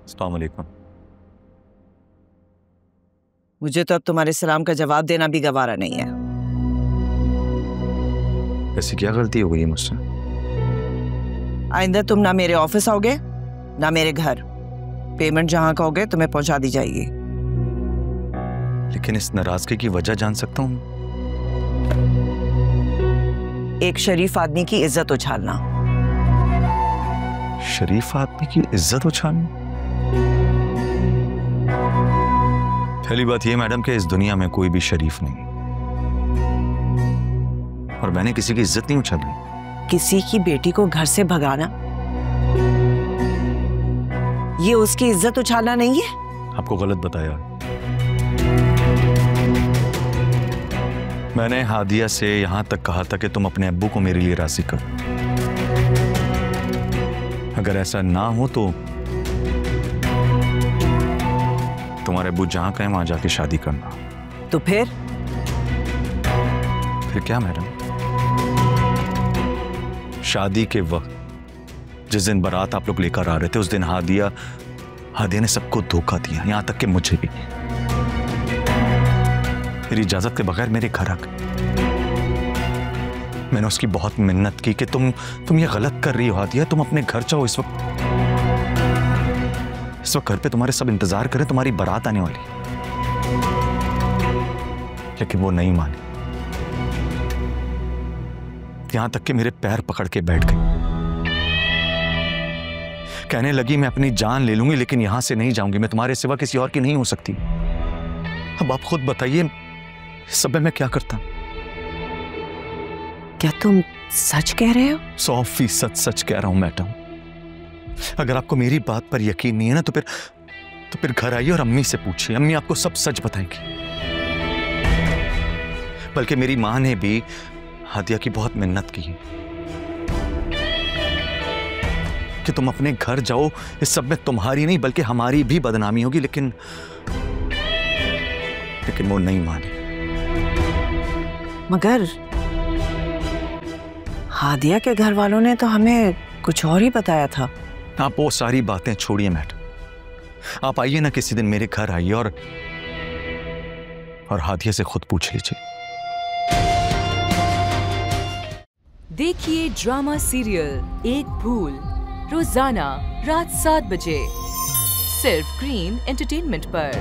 अस्सलाम वालेकुम। मुझे तो अब तुम्हारे सलाम का जवाब देना भी गवारा नहीं है। ऐसी क्या गलती हो गई है मुझसे? आइंदा तुम ना मेरे ऑफिस आओगे ना मेरे घर। पेमेंट जहां कहोगे तुम्हें पहुंचा दी जाएगी। लेकिन इस नाराजगी की वजह जान सकता हूँ? एक शरीफ आदमी की इज्जत उछालना। शरीफ आदमी की इज्जत उछालना? पहली बात यह मैडम कि इस दुनिया में कोई भी शरीफ नहीं और मैंने किसी की इज्जत नहीं उछाली। किसी की बेटी को घर से भगाना ये उसकी इज्जत उछालना नहीं है? आपको गलत बताया। मैंने हादिया से यहां तक कहा था कि तुम अपने अब्बू को मेरे लिए राजी करो। अगर ऐसा ना हो तो तुम्हारे अब्बू जहां कहें वहां जाके शादी करना। तो फिर क्या मैडम? शादी के वक्त जिस दिन बारात आप लोग लेकर आ रहे थे उस दिन हादिया ने सबको धोखा दिया, यहां तक कि मुझे भी। मेरी इजाजत के बगैर मेरे घर आ गए। मैंने उसकी बहुत मिन्नत की कि तुम ये गलत कर रही हो हादिया, तुम अपने घर जाओ। इस वक्त घर पे तुम्हारे सब इंतजार करें, तुम्हारी बारात आने वाली। लेकिन वो नहीं मानी, यहां तक कि मेरे पैर पकड़ के बैठ गई। कहने लगी मैं अपनी जान ले लूंगी लेकिन यहां से नहीं जाऊंगी, मैं तुम्हारे सिवा किसी और की नहीं हो सकती। अब आप खुद बताइए सब में मैं क्या करता? क्या तुम सच कह रहे हो? 100% सच कह रहा हूं मैडम। अगर आपको मेरी बात पर यकीन नहीं है ना तो फिर घर आइए और अम्मी से पूछिए, अम्मी आपको सब सच बताएंगी। बल्कि मेरी मां ने भी हादिया की बहुत मिन्नत की है कि तुम अपने घर जाओ, इस सब में तुम्हारी नहीं बल्कि हमारी भी बदनामी होगी। लेकिन वो नहीं मानी। मगर हादिया के घर वालों ने तो हमें कुछ और ही बताया था। आप वो सारी बातें छोड़िए मैडम, आप आइए ना किसी दिन मेरे घर आइए और हादिया से खुद पूछ लीजिए। देखिए ड्रामा सीरियल एक भूल रोजाना रात 7 बजे सिर्फ ग्रीन एंटरटेनमेंट पर।